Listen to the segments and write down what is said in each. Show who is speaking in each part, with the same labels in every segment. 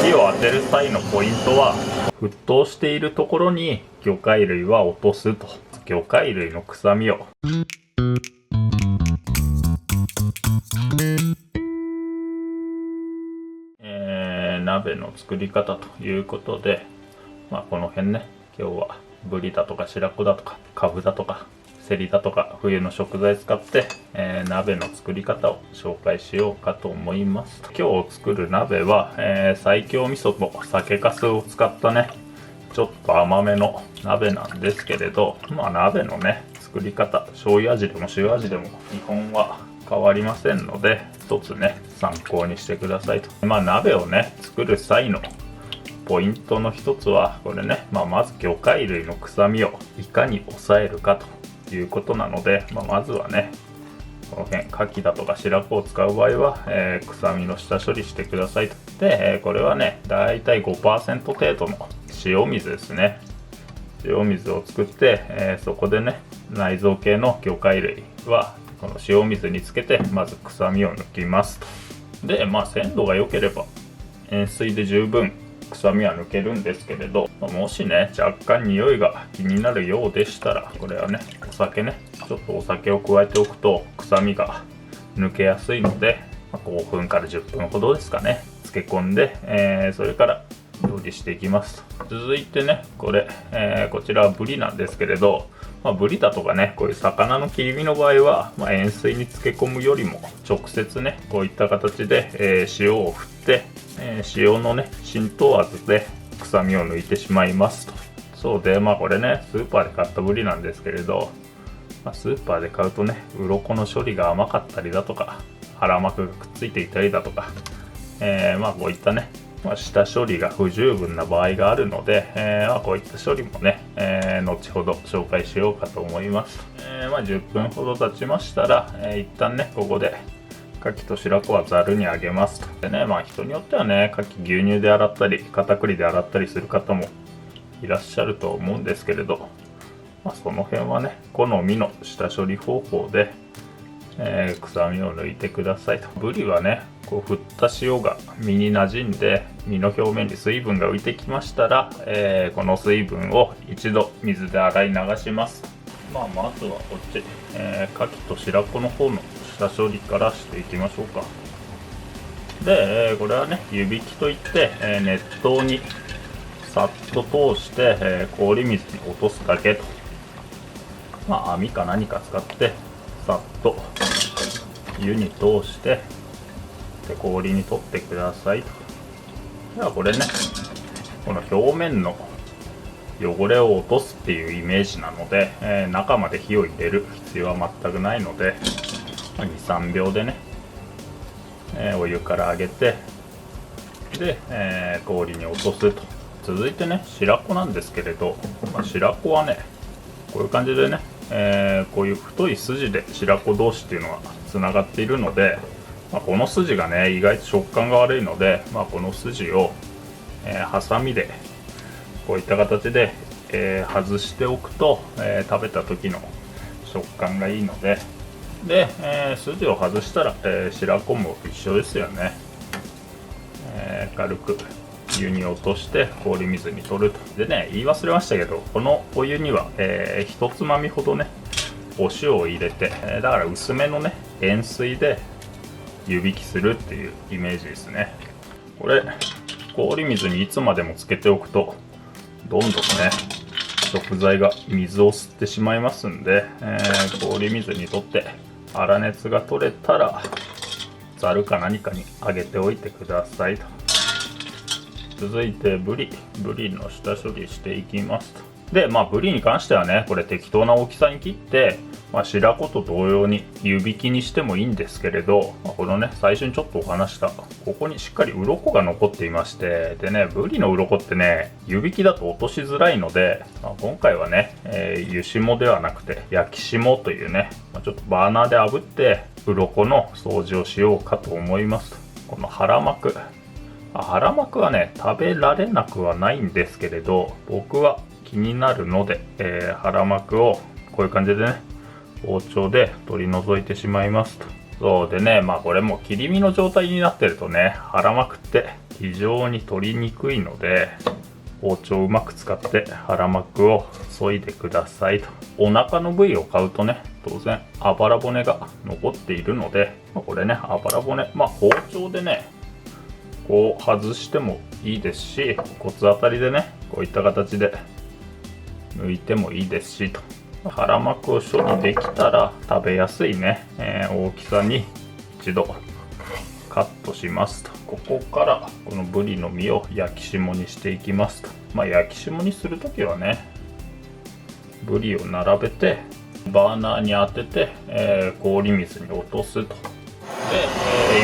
Speaker 1: 火を当てる際のポイントは、沸騰しているところに魚介類は落とすと。魚介類の臭みを鍋の作り方ということで、この辺ね、今日はブリだとか白子だとかカブだとかセリだとか冬の食材使って、鍋の作り方を紹介しようかと思います。今日作る鍋は、西京味噌と酒粕を使ったね、ちょっと甘めの鍋なんですけれど、鍋のね作り方、醤油味でも塩味でも基本は変わりませんので、一つね参考にしてくださいと。鍋をね作る際のポイントの一つはこれね、まず魚介類の臭みをいかに抑えるかということなので、まずはねこの辺牡蠣だとか白子を使う場合は、臭みの下処理してくださいと。で、これはねだいたい 5% 程度の塩水ですね。塩水を作って、そこでね内臓系の魚介類はこの塩水につけてまず臭みを抜きますと。で、鮮度が良ければ塩水で十分臭みは抜けるんですけれど、もしね若干匂いが気になるようでしたら、これはねお酒ね、ちょっとお酒を加えておくと臭みが抜けやすいので、5分から10分ほどですかね漬け込んで、それから料理していきますと。続いてねこちらはブリなんですけれど、ブリだとかねこういう魚の切り身の場合は、塩水に漬け込むよりも直接ねこういった形で、塩を振って、塩のね浸透圧で臭みを抜いてしまいますと。そうで、これねスーパーで買ったブリなんですけれど、スーパーで買うとね鱗の処理が甘かったりだとか腹膜がくっついていたりだとか、こういったね下処理が不十分な場合があるので、こういった処理もね、後ほど紹介しようかと思います。10分ほど経ちましたら、一旦ねここで牡蠣と白子はざるにあげますと。でね、人によってはね牡蠣牛乳で洗ったり片栗で洗ったりする方もいらっしゃると思うんですけれど、その辺はね好みの下処理方法で、臭みを抜いてくださいと。ブリはねこう振った塩が身に馴染んで身の表面に水分が浮いてきましたら、この水分を一度水で洗い流します。まずはこっち、牡蠣と白子の方の下処理からしていきましょうか。で、これはね湯引きといって、熱湯にさっと通して、氷水に落とすだけと。網か何か使ってさっと湯に通してで氷に取ってくださいと。ではこれねこの表面の汚れを落とすっていうイメージなので、中まで火を入れる必要は全くないので、2、3秒でね、お湯から上げてで、氷に落とすと。続いてね白子なんですけれど、白子はねこういう感じでね、こういう太い筋で白子同士っていうのはつながっているので、この筋がね意外と食感が悪いので、この筋を、ハサミでこういった形で、外しておくと、食べた時の食感がいいので、筋を外したら、白子も一緒ですよね。軽く湯に落として氷水に取ると。でね言い忘れましたけど、このお湯には、一つまみほどねお塩を入れて、だから薄めのね塩水で湯引きするっていうイメージですね。これ氷水にいつまでもつけておくとどんどんね食材が水を吸ってしまいますんで、氷水にとって粗熱が取れたらざるか何かにあげておいてくださいと。続いてブリの下処理していきますと。でブリに関してはねこれ適当な大きさに切って、白子と同様に湯引きにしてもいいんですけれど、このね最初にちょっとお話したここにしっかり鱗が残っていまして、でねブリの鱗ってね湯引きだと落としづらいので、今回はね、湯霜ではなくて焼き霜というね、ちょっとバーナーで炙って鱗の掃除をしようかと思いますと。この腹膜はね食べられなくはないんですけれど、僕は気になるので、腹膜をこういう感じでね包丁で取り除いてしまいますと。そうでね、これも切り身の状態になってるとね、腹膜って非常に取りにくいので、包丁をうまく使って腹膜を削いでくださいと。お腹の部位を買うとね、当然あばら骨が残っているので、これね、あばら骨、包丁でね、こう外してもいいですし、骨当たりでね、こういった形で抜いてもいいですしと。腹膜を処理できたら食べやすいね、大きさに一度カットしますと。ここからこのブリの身を焼き霜にしていきますと。焼き霜にするときはね、ブリを並べてバーナーに当てて、氷水に落とすと。で、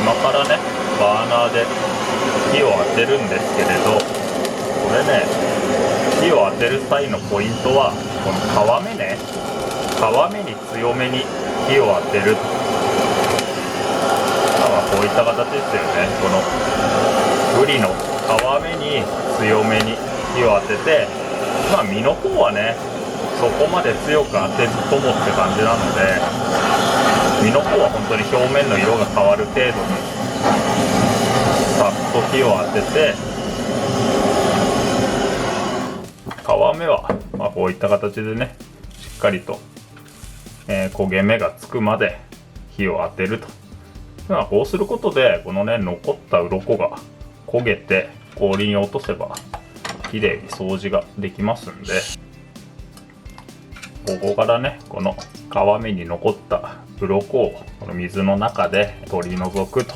Speaker 1: 今からねバーナーで火を当てるんですけれど、これね、火を当てる際のポイントはこの皮目ね、皮目に強めに火を当てる。こういった形ですよね。このブリの皮目に強めに火を当てて、身の方はねそこまで強く当てずともって感じなので、身の方は本当に表面の色が変わる程度にさっと火を当てて、皮目はこういった形でね、しっかりと、焦げ目がつくまで火を当てると。こうすることでこのね残った鱗が焦げて氷に落とせばきれいに掃除ができますんで、ここからねこの皮目に残った鱗をこの水の中で取り除くと。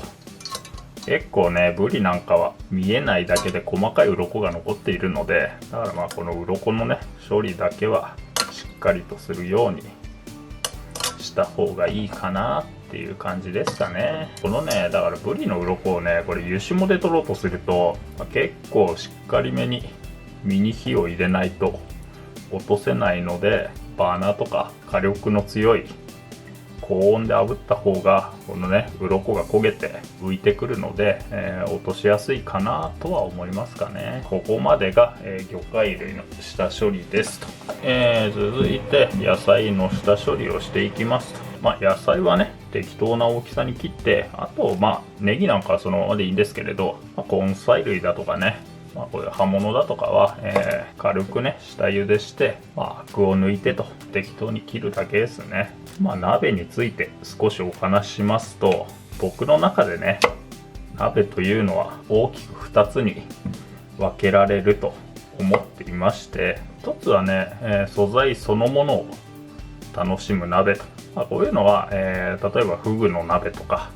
Speaker 1: 結構ねブリなんかは見えないだけで細かい鱗が残っているので、だからこの鱗のね処理だけはしっかりとするようにした方がいいかなっていう感じですかね。このね、だからブリの鱗をね、これ油脂もで取ろうとすると、結構しっかりめに身に火を入れないと落とせないので、バーナーとか火力の強い高温で炙った方がこのね鱗が焦げて浮いてくるので、落としやすいかなとは思いますかね。ここまでが、魚介類の下処理ですと。続いて野菜の下処理をしていきますと。野菜はね適当な大きさに切って、あとネギなんかはそのままでいいんですけれど、根菜類だとかね、こういう葉物だとかは、軽くね下茹でして、アクを抜いてと適当に切るだけですね。鍋について少しお話ししますと、僕の中でね鍋というのは大きく2つに分けられると思っていまして、1つはね、素材そのものを楽しむ鍋と。こういうのは、例えばフグの鍋とか、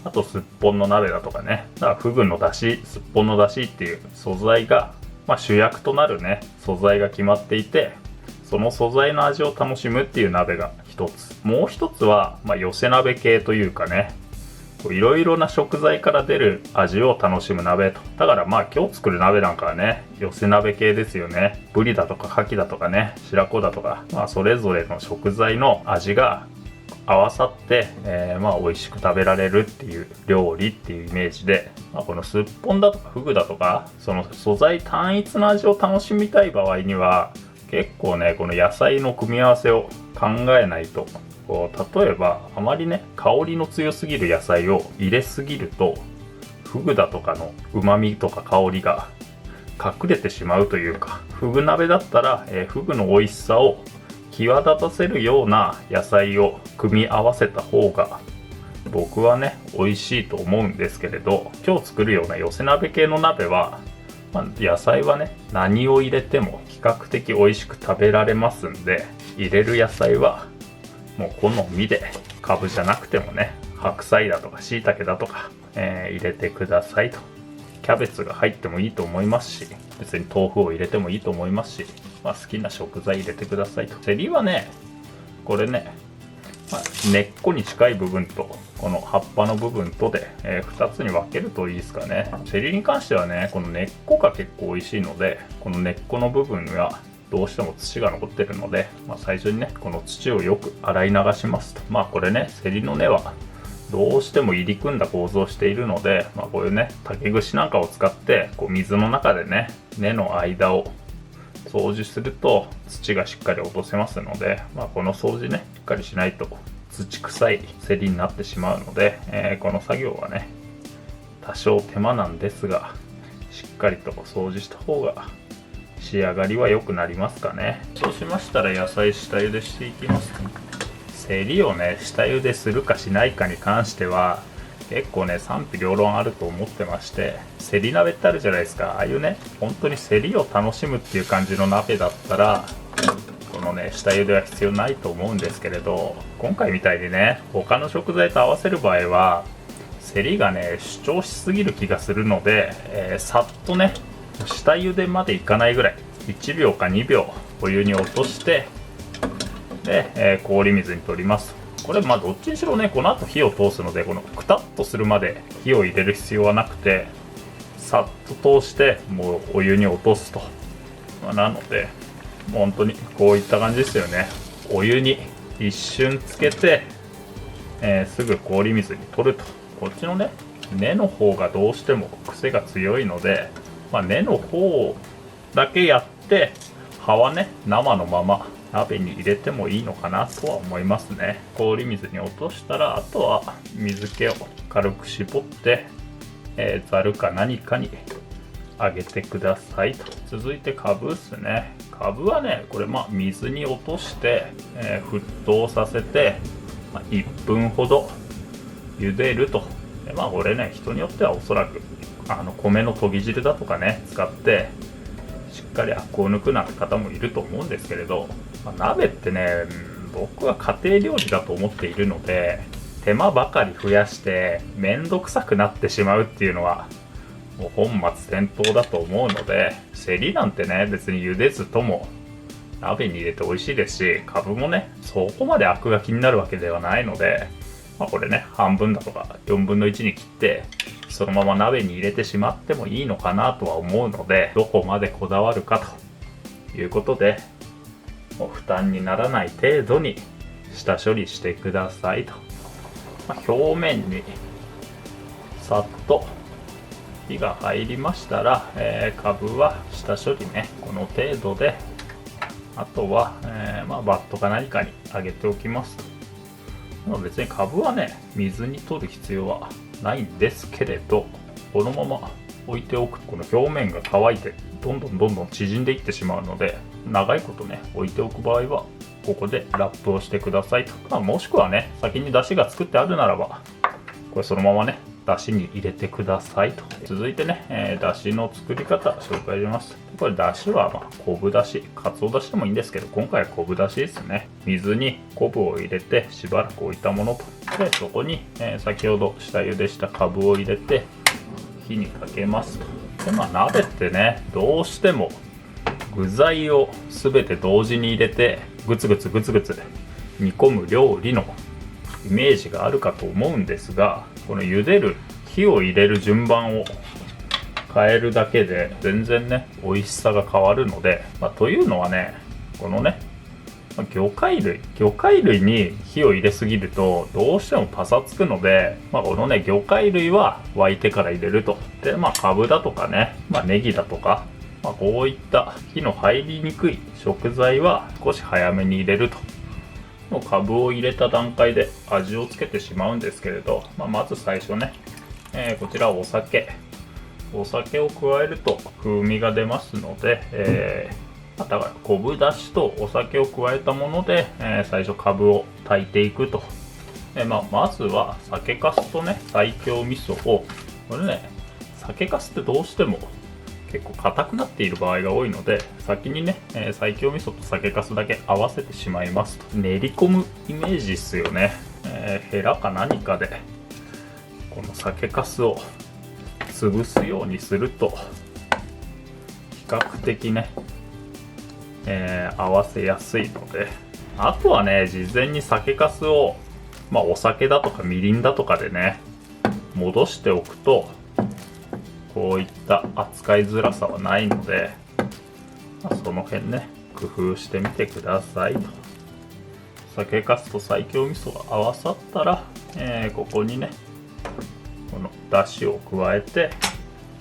Speaker 1: あとすっぽんの鍋だとかね。だからフグの出汁、すっぽんの出汁っていう素材が、主役となるね素材が決まっていて、その素材の味を楽しむっていう鍋が一つ。もう一つは、寄せ鍋系というかね、いろいろな食材から出る味を楽しむ鍋と。だから今日作る鍋なんかはね寄せ鍋系ですよね。ブリだとかカキだとかね、白子だとか、それぞれの食材の味が合わさって、美味しく食べられるっていう料理っていうイメージで、このすっぽんだとかフグだとか、その素材単一の味を楽しみたい場合には結構ねこの野菜の組み合わせを考えないと。例えばあまりね香りの強すぎる野菜を入れすぎると、フグだとかの旨味とか香りが隠れてしまうというか、フグ鍋だったら、フグの美味しさを際立たせるような野菜を組み合わせた方が僕はね美味しいと思うんですけれど、今日作るような寄せ鍋系の鍋は、野菜はね何を入れても比較的美味しく食べられますんで、入れる野菜はもう好みで、カブじゃなくてもね白菜だとか椎茸だとか、入れてくださいと。キャベツが入ってもいいと思いますし、別に豆腐を入れてもいいと思いますし、好きな食材入れてくださいと。セリはねこれね、根っこに近い部分とこの葉っぱの部分とで、2つに分けるといいですかね。セリに関してはねこの根っこが結構美味しいので、この根っこの部分がどうしても土が残ってるので、最初にねこの土をよく洗い流しますと。これねセリの根はどうしても入り組んだ構造をしているので、こういうね竹串なんかを使って水の中でね根の間を掃除すると土がしっかり落とせますので、この掃除ねしっかりしないと土臭いせりになってしまうので、この作業はね多少手間なんですが、しっかりと掃除した方が仕上がりは良くなりますかね。そうしましたら野菜下茹でしていきます。せりをね下茹でするかしないかに関しては結構ね賛否両論あると思ってまして、せり鍋ってあるじゃないですか。ああいうね本当にせりを楽しむっていう感じの鍋だったらこのね下茹では必要ないと思うんですけれど、今回みたいにね他の食材と合わせる場合はせりがね主張しすぎる気がするので、さっとね下茹でまでいかないぐらい1秒か2秒お湯に落としてで、氷水に取ります。これまあどっちにしろねこの後火を通すので、このくたっとするまで火を入れる必要はなくて、さっと通してもうお湯に落とすと、なのでもう本当にこういった感じですよね。お湯に一瞬つけて、すぐ氷水に取ると。こっちのね根の方がどうしても癖が強いので、根の方だけやって葉はね生のまま鍋に入れてもいいのかなとは思いますね。氷水に落としたらあとは水気を軽く絞って、ざるか何かにあげてくださいと。続いてかぶですね。かぶはねこれ水に落として、沸騰させて、1分ほど茹でると。これね人によってはおそらく米のとぎ汁だとかね使ってしっかりアクを抜くなんて方もいると思うんですけれど、鍋ってね僕は家庭料理だと思っているので、手間ばかり増やして面倒くさくなってしまうっていうのはもう本末転倒だと思うので、せりなんてね別に茹でずとも鍋に入れて美味しいですし、かぶもねそこまでアクが気になるわけではないので、これね半分だとか4分の1に切ってそのまま鍋に入れてしまってもいいのかなとは思うので、どこまでこだわるかということでもう負担にならない程度に下処理してくださいと。表面にさっと火が入りましたら、かぶは下処理ねこの程度で、あとは、バットか何かにあげておきます。別にかぶはね水に取る必要はないんですけれど、このまま置いておくとこの表面が乾いてどんどん縮んでいってしまうので、長いことね置いておく場合はここでラップをしてくださいと。もしくはね先に出汁が作ってあるならばこれそのままね出汁に入れてくださいと。続いてね、出汁の作り方紹介します。これ出汁は昆布出汁、かつお出汁でもいいんですけど、今回は昆布出汁ですね。水に昆布を入れてしばらく置いたものと。でそこに、先ほど下茹でしたかぶを入れて火にかけますと。で鍋ってねどうしても具材を全て同時に入れてグツグツ煮込む料理のイメージがあるかと思うんですが、この茹でる火を入れる順番を変えるだけで全然ね美味しさが変わるので、というのはねこのね魚介類に火を入れすぎるとどうしてもパサつくので、このね魚介類は沸いてから入れると。でかぶだとかね、ネギだとか、こういった火の入りにくい食材は少し早めに入れると。もうかぶを入れた段階で味をつけてしまうんですけれど、まず最初ね、こちらお酒を加えると風味が出ますので、だから昆布だしとお酒を加えたもので、最初かぶを炊いていくと。まずは酒粕とね西京味噌を、これね酒粕ってどうしても結構硬くなっている場合が多いので、先にね、西京味噌と酒粕だけ合わせてしまいますと。練り込むイメージっすよね。ヘラか何かでこの酒粕を潰すようにすると比較的ね、合わせやすいので、あとはね事前に酒粕を、お酒だとかみりんだとかでね戻しておくとこういった扱いづらさはないので、その辺ね工夫してみてくださいと。酒粕と西京味噌が合わさったら、ここにねこのだしを加えて、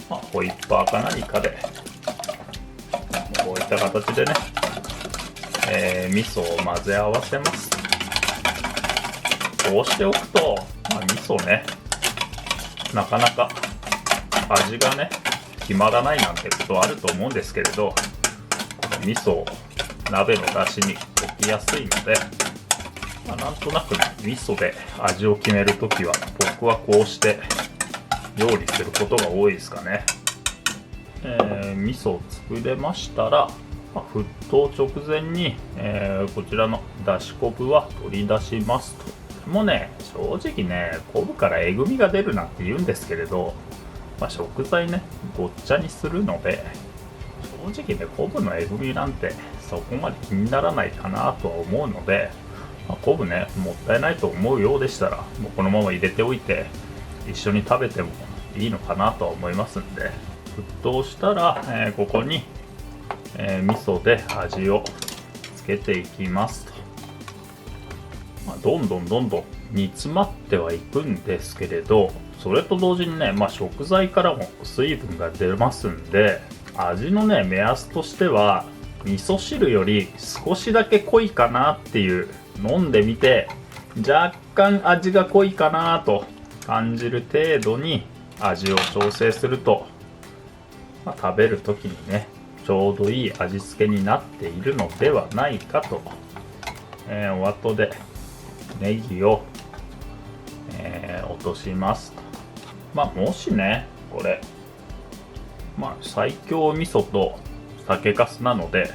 Speaker 1: ホイッパーか何かでこういった形でね、味噌を混ぜ合わせます。こうしておくと、味噌ね、なかなか味がね決まらないなんてことあると思うんですけれど、味噌を鍋の出汁に置きやすいので、なんとなくね味噌で味を決めるときは僕はこうして料理することが多いですかね。味噌を作れましたら、沸騰直前に、こちらのだし昆布は取り出しますと。もうね、正直ね、昆布からえぐみが出るなんて言うんですけれど、食材ねごっちゃにするので、正直ね昆布のえぐみなんてそこまで気にならないかなとは思うので、昆布ねもったいないと思うようでしたら、もうこのまま入れておいて一緒に食べてもいいのかなとは思いますんで、沸騰したら、ここに、味噌で味をつけていきますと。どんどん煮詰まってはいくんですけれど、それと同時にね、食材からも水分が出ますんで、味のね目安としては味噌汁より少しだけ濃いかなっていう、飲んでみて若干味が濃いかなと感じる程度に味を調整すると、食べる時にねちょうどいい味付けになっているのではないかと。お後でネギを、落としますと。もしねこれ西京味噌と酒粕なので、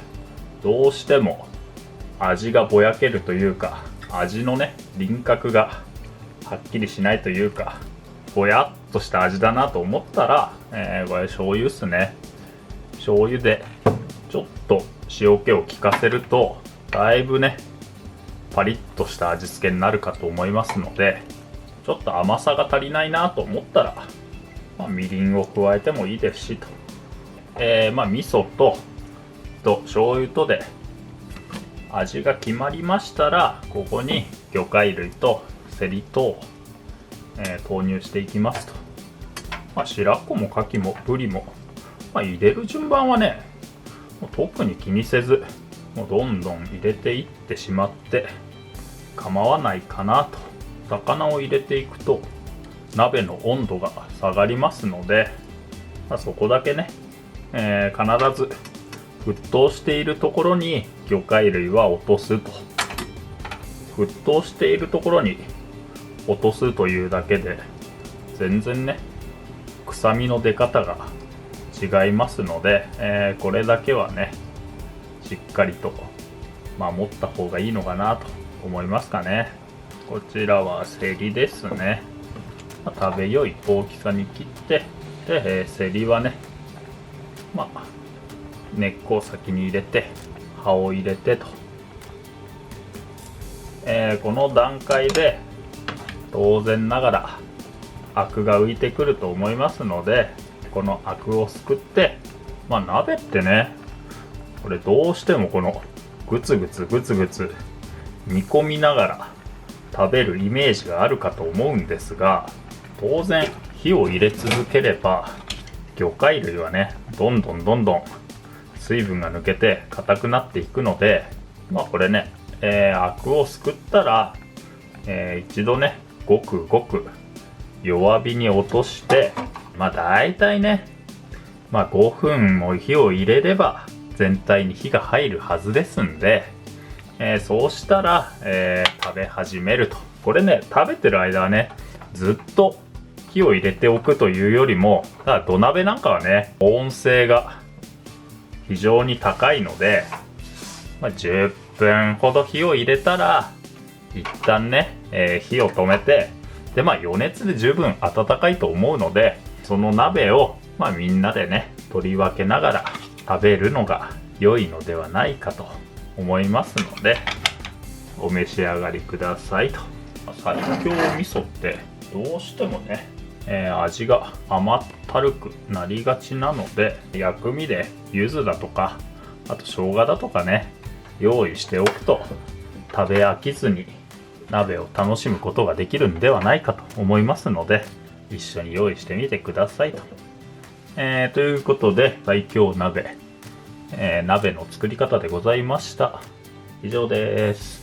Speaker 1: どうしても味がぼやけるというか、味のね輪郭がはっきりしないというか、ぼやっとした味だなと思ったら、これ醤油っすね。醤油でちょっと塩気を効かせると、だいぶねパリッとした味付けになるかと思いますので、ちょっと甘さが足りないなと思ったら、みりんを加えてもいいですしと。味噌と醤油とで味が決まりましたら、ここに魚介類とセリと、投入していきますと。白子も牡蠣もブリも、入れる順番はねもう特に気にせず、もうどんどん入れていってしまって構わないかなと。魚を入れていくと鍋の温度が下がりますので、そこだけね、必ず沸騰しているところに魚介類は落とすと。沸騰しているところに落とすというだけで全然ね臭みの出方が違いますので、これだけはねしっかりと守った方がいいのかなと思いますかね。こちらはセリですね。食べよい大きさに切って、で、セリはね根っこを先に入れて葉を入れてと、この段階で当然ながらアクが浮いてくると思いますので、このアクをすくって、鍋ってねこれどうしてもこのグツグツ煮込みながら食べるイメージがあるかと思うんですが、当然火を入れ続ければ魚介類はねどんどん水分が抜けて硬くなっていくので、これね、アクをすくったら、一度ねごく弱火に落として、だいたいね5分も火を入れれば全体に火が入るはずですんで、そうしたら、食べ始めると。これね食べてる間はねずっと火を入れておくというよりも、土鍋なんかはね保温性が非常に高いので、10分ほど火を入れたら一旦ね、火を止めて、で余熱で十分温かいと思うので、その鍋をみんなでね取り分けながら食べるのが良いのではないかと思いますので、お召し上がりくださいと。西京味噌ってどうしてもね、味が甘ったるくなりがちなので、薬味で柚子だとかあと生姜だとかね用意しておくと食べ飽きずに鍋を楽しむことができるんではないかと思いますので、一緒に用意してみてくださいと。ということで西京鍋、鍋の作り方でございました。以上です。